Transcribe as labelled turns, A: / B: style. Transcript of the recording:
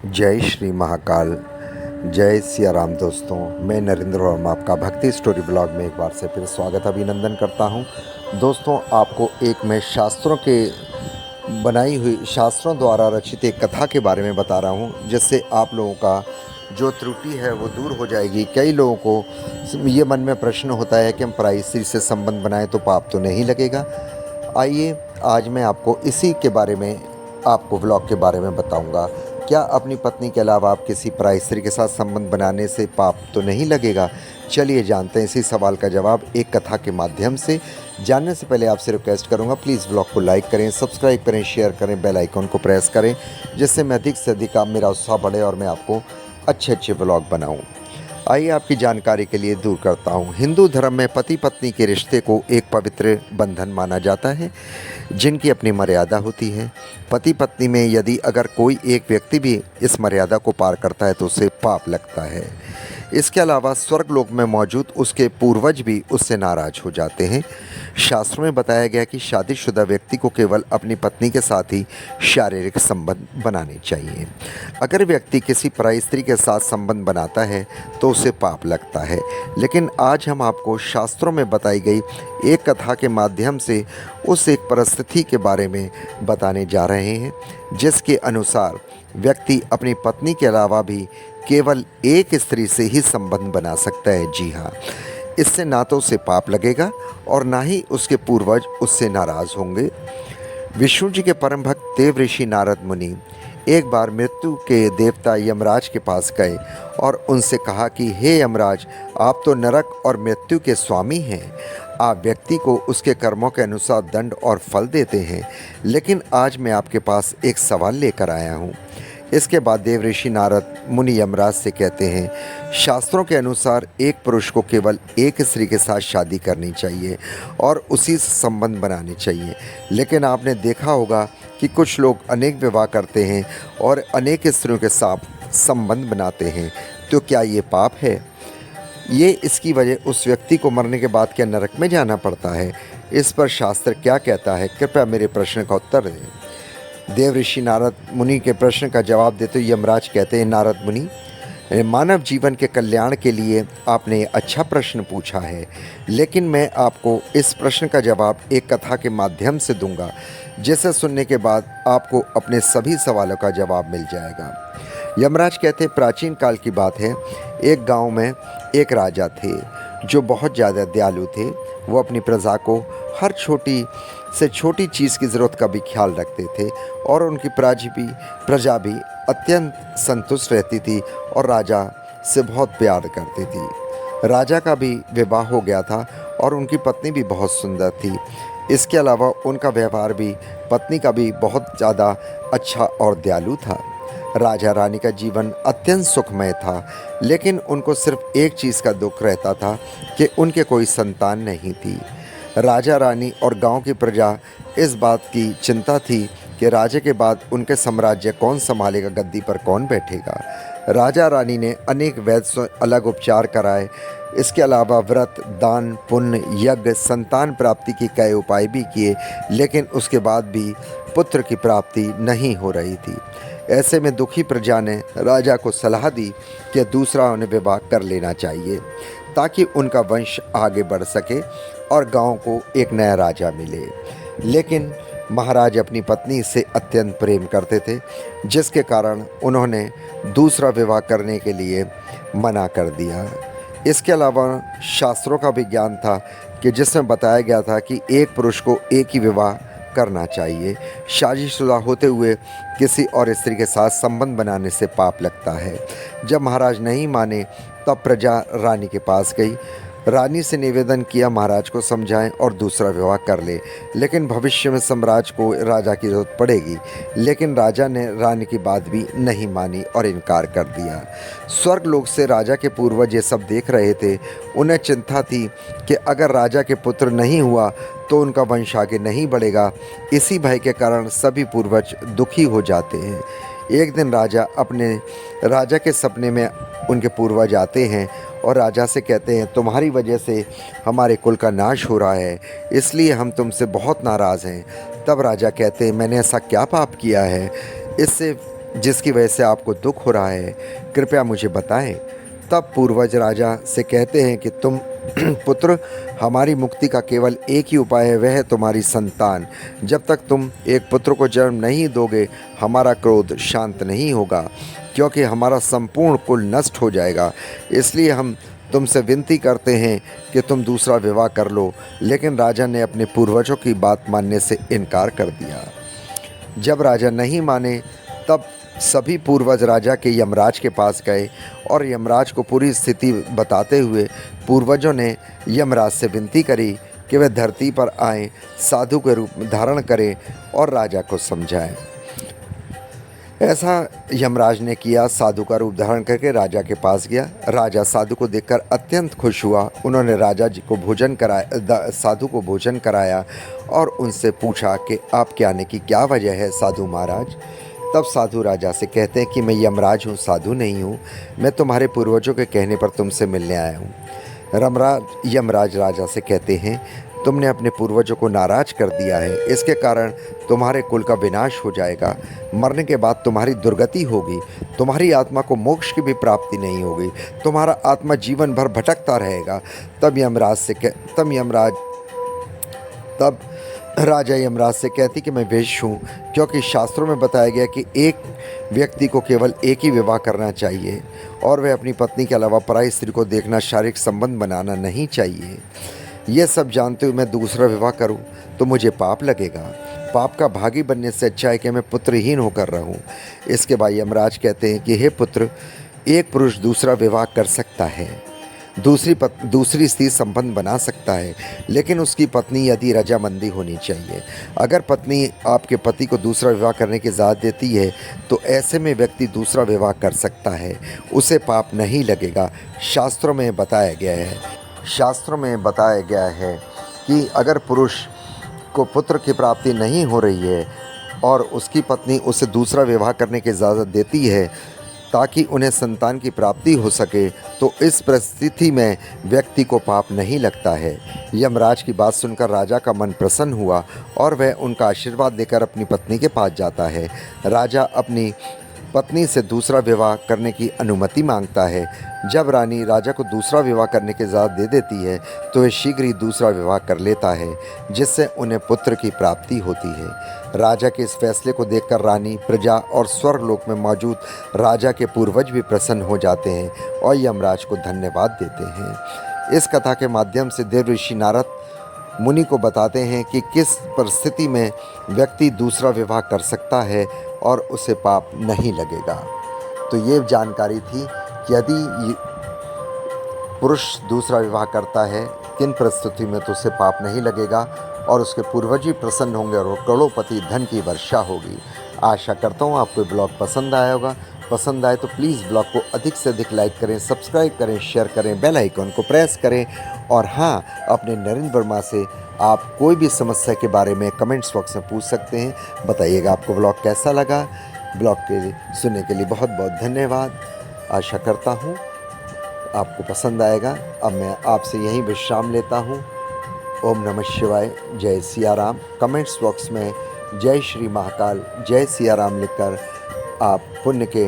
A: जय श्री महाकाल। जय सिया राम। दोस्तों, मैं नरेंद्र वर्मा आपका भक्ति स्टोरी ब्लॉग में एक बार से फिर स्वागत अभिनंदन करता हूं। दोस्तों, आपको एक मैं शास्त्रों द्वारा रचित एक कथा के बारे में बता रहा हूं, जिससे आप लोगों का जो त्रुटि है वो दूर हो जाएगी। कई लोगों को ये मन में प्रश्न होता है कि हम पराई स्त्री से संबंध बनाएं तो पाप तो नहीं लगेगा। आइए, आज मैं आपको इसी के बारे में आपको ब्लॉग के बारे में बताऊंगा। क्या अपनी पत्नी के अलावा आप किसी पराई स्त्री के साथ संबंध बनाने से पाप तो नहीं लगेगा? चलिए जानते हैं इसी सवाल का जवाब एक कथा के माध्यम से। जानने से पहले आपसे रिक्वेस्ट करूंगा, प्लीज़ ब्लॉग को लाइक करें, सब्सक्राइब करें, शेयर करें, बेल आइकन को प्रेस करें, जिससे मैं अधिक से अधिक आप मेरा उत्साह बढ़े और मैं आपको अच्छे अच्छे ब्लॉग बनाऊं। आइए आपकी जानकारी के लिए दूर करता हूँ। हिंदू धर्म में पति पत्नी के रिश्ते को एक पवित्र बंधन माना जाता है, जिनकी अपनी मर्यादा होती है। पति पत्नी में यदि अगर कोई एक व्यक्ति भी इस मर्यादा को पार करता है तो उसे पाप लगता है। इसके अलावा स्वर्गलोक में मौजूद उसके पूर्वज भी उससे नाराज हो जाते हैं। शास्त्रों में बताया गया कि शादीशुदा व्यक्ति को केवल अपनी पत्नी के साथ ही शारीरिक संबंध बनाने चाहिए। अगर व्यक्ति किसी पराई स्त्री के साथ संबंध बनाता है तो उसे पाप लगता है। लेकिन आज हम आपको शास्त्रों में बताई गई एक कथा के माध्यम से उस एक परिस्थिति के बारे में बताने जा रहे हैं, जिसके अनुसार व्यक्ति अपनी पत्नी के अलावा भी केवल एक स्त्री से ही संबंध बना सकता है। जी हाँ, इससे ना तो उसे पाप लगेगा और ना ही उसके पूर्वज उससे नाराज़ होंगे। विष्णु जी के परम भक्त देव ऋषि नारद मुनि एक बार मृत्यु के देवता यमराज के पास गए और उनसे कहा कि हे यमराज, आप तो नरक और मृत्यु के स्वामी हैं। आप व्यक्ति को उसके कर्मों के अनुसार दंड और फल देते हैं, लेकिन आज मैं आपके पास एक सवाल लेकर आया हूँ। इसके बाद देव ऋषि नारद मुनि यमराज से कहते हैं, शास्त्रों के अनुसार एक पुरुष को केवल एक स्त्री के साथ शादी करनी चाहिए और उसी से संबंध बनाने चाहिए। लेकिन आपने देखा होगा कि कुछ लोग अनेक विवाह करते हैं और अनेक स्त्रियों के साथ संबंध बनाते हैं। तो क्या ये पाप है? ये इसकी वजह उस व्यक्ति को मरने के बाद क्या नरक में जाना पड़ता है? इस पर शास्त्र क्या कहता है? कृपया मेरे प्रश्न का उत्तर दें। देव ऋषि नारद मुनि के प्रश्न का जवाब देते हुए यमराज कहते हैं, नारद मुनि, मानव जीवन के कल्याण के लिए आपने अच्छा प्रश्न पूछा है, लेकिन मैं आपको इस प्रश्न का जवाब एक कथा के माध्यम से दूंगा, जिसे सुनने के बाद आपको अपने सभी सवालों का जवाब मिल जाएगा। यमराज कहते, प्राचीन काल की बात है। एक गांव में एक राजा थे जो बहुत ज़्यादा दयालु थे। वो अपनी प्रजा को हर छोटी से छोटी चीज़ की ज़रूरत का भी ख्याल रखते थे और उनकी प्रजा भी अत्यंत संतुष्ट रहती थी और राजा से बहुत प्यार करती थी। राजा का भी विवाह हो गया था और उनकी पत्नी भी बहुत सुंदर थी। इसके अलावा उनका व्यवहार भी पत्नी का भी बहुत ज़्यादा अच्छा और दयालु था। राजा रानी का जीवन अत्यंत सुखमय था, लेकिन उनको सिर्फ एक चीज़ का दुख रहता था कि उनके कोई संतान नहीं थी। राजा रानी और गांव की प्रजा इस बात की चिंता थी कि राजा के बाद उनके साम्राज्य कौन संभालेगा, गद्दी पर कौन बैठेगा। राजा रानी ने अनेक वैद्य से अलग उपचार कराए। इसके अलावा व्रत, दान, पुण्य, यज्ञ, संतान प्राप्ति की कई उपाय भी किए, लेकिन उसके बाद भी पुत्र की प्राप्ति नहीं हो रही थी। ऐसे में दुखी प्रजा ने राजा को सलाह दी कि दूसरा उन्हें विवाह कर लेना चाहिए, ताकि उनका वंश आगे बढ़ सके और गांव को एक नया राजा मिले। लेकिन महाराज अपनी पत्नी से अत्यंत प्रेम करते थे, जिसके कारण उन्होंने दूसरा विवाह करने के लिए मना कर दिया। इसके अलावा शास्त्रों का भी ज्ञान था कि जिसमें बताया गया था कि एक पुरुष को एक ही विवाह करना चाहिए। शादीशुदा होते हुए किसी और स्त्री के साथ संबंध बनाने से पाप लगता है। जब महाराज नहीं माने तब प्रजा रानी के पास गई। रानी से निवेदन किया महाराज को समझाएं और दूसरा विवाह कर ले, लेकिन भविष्य में सम्राट को राजा की जरूरत पड़ेगी। लेकिन राजा ने रानी की बात भी नहीं मानी और इनकार कर दिया। स्वर्गलोक से राजा के पूर्वज ये सब देख रहे थे। उन्हें चिंता थी कि अगर राजा के पुत्र नहीं हुआ तो उनका वंश आगे नहीं बढ़ेगा। इसी भय के कारण सभी पूर्वज दुखी हो जाते हैं। एक दिन राजा के सपने में उनके पूर्वज आते हैं और राजा से कहते हैं, तुम्हारी वजह से हमारे कुल का नाश हो रहा है, इसलिए हम तुमसे बहुत नाराज़ हैं। तब राजा कहते हैं, मैंने ऐसा क्या पाप किया है? इससे जिसकी वजह से आपको दुख हो रहा है, कृपया मुझे बताएं। तब पूर्वज राजा से कहते हैं कि तुम पुत्र, हमारी मुक्ति का केवल एक ही उपाय है, वह है तुम्हारी संतान। जब तक तुम एक पुत्र को जन्म नहीं दोगे, हमारा क्रोध शांत नहीं होगा, क्योंकि हमारा संपूर्ण कुल नष्ट हो जाएगा। इसलिए हम तुमसे विनती करते हैं कि तुम दूसरा विवाह कर लो। लेकिन राजा ने अपने पूर्वजों की बात मानने से इनकार कर दिया। जब राजा नहीं माने, तब सभी पूर्वज राजा के यमराज के पास गए और यमराज को पूरी स्थिति बताते हुए पूर्वजों ने यमराज से विनती करी कि वह धरती पर आएं, साधु के रूप में धारण करें और राजा को समझाएं। ऐसा यमराज ने किया। साधु का रूप धारण करके राजा के पास गया। राजा साधु को देखकर अत्यंत खुश हुआ। उन्होंने राजा जी को भोजन कराया, साधु को भोजन कराया और उनसे पूछा कि आपके आने की क्या वजह है साधु महाराज। तब साधु राजा से कहते हैं कि मैं यमराज हूँ, साधु नहीं हूँ। मैं तुम्हारे पूर्वजों के कहने पर तुमसे मिलने आया हूँ। यमराज राजा से कहते हैं, तुमने अपने पूर्वजों को नाराज कर दिया है, इसके कारण तुम्हारे कुल का विनाश हो जाएगा। मरने के बाद तुम्हारी दुर्गति होगी, तुम्हारी आत्मा को मोक्ष की भी प्राप्ति नहीं होगी, तुम्हारा आत्मा जीवन भर भटकता रहेगा। तब राजा यमराज से कहती कि मैं वेश्य हूँ, क्योंकि शास्त्रों में बताया गया कि एक व्यक्ति को केवल एक ही विवाह करना चाहिए और वह अपनी पत्नी के अलावा पराई स्त्री को देखना, शारीरिक संबंध बनाना नहीं चाहिए। यह सब जानते हुए मैं दूसरा विवाह करूं तो मुझे पाप लगेगा। पाप का भागी बनने से अच्छा है कि मैं पुत्रहीन होकर रहूं। इसके बाद यमराज कहते हैं कि हे पुत्र, एक पुरुष दूसरा विवाह कर सकता है, दूसरी स्त्री संबंध बना सकता है, लेकिन उसकी पत्नी यदि रजामंदी होनी चाहिए। अगर पत्नी आपके पति को दूसरा विवाह करने की इजाज़त देती है तो ऐसे में व्यक्ति दूसरा विवाह कर सकता है, उसे पाप नहीं लगेगा। शास्त्रों में बताया गया है कि अगर पुरुष को पुत्र की प्राप्ति नहीं हो रही है और उसकी पत्नी उसे दूसरा विवाह करने की इजाज़त देती है ताकि उन्हें संतान की प्राप्ति हो सके, तो इस परिस्थिति में व्यक्ति को पाप नहीं लगता है। यमराज की बात सुनकर राजा का मन प्रसन्न हुआ और वह उनका आशीर्वाद देकर अपनी पत्नी के पास जाता है। राजा अपनी पत्नी से दूसरा विवाह करने की अनुमति मांगता है। जब रानी राजा को दूसरा विवाह करने की इजाज़त दे देती है तो वह शीघ्र ही दूसरा विवाह कर लेता है, जिससे उन्हें पुत्र की प्राप्ति होती है। राजा के इस फैसले को देखकर रानी, प्रजा और स्वर्गलोक में मौजूद राजा के पूर्वज भी प्रसन्न हो जाते हैं और यमराज को धन्यवाद देते हैं। इस कथा के माध्यम से देव ऋषि नारद मुनि को बताते हैं कि किस परिस्थिति में व्यक्ति दूसरा विवाह कर सकता है और उसे पाप नहीं लगेगा। तो ये जानकारी थी कि यदि पुरुष दूसरा विवाह करता है, किन परिस्थिति में तो उसे पाप नहीं लगेगा और उसके पूर्वज ही प्रसन्न होंगे और करोड़पति धन की वर्षा होगी। आशा करता हूँ आपको ब्लॉग पसंद आया होगा। पसंद आए तो प्लीज़ ब्लॉग को अधिक से अधिक लाइक करें, सब्सक्राइब करें, शेयर करें, बेल आइकन को प्रेस करें। और हाँ, अपने नरेंद्र वर्मा से आप कोई भी समस्या के बारे में कमेंट्स बॉक्स में पूछ सकते हैं। बताइएगा आपको ब्लॉग कैसा लगा। ब्लॉग के सुनने के लिए बहुत बहुत धन्यवाद। आशा करता हूँ आपको पसंद आएगा। अब मैं आपसे यहीं विश्राम लेता हूँ। ओम नमः शिवाय, जय सिया राम। कमेंट्स बॉक्स में जय श्री महाकाल, जय सिया राम लिखकर आप पुण्य के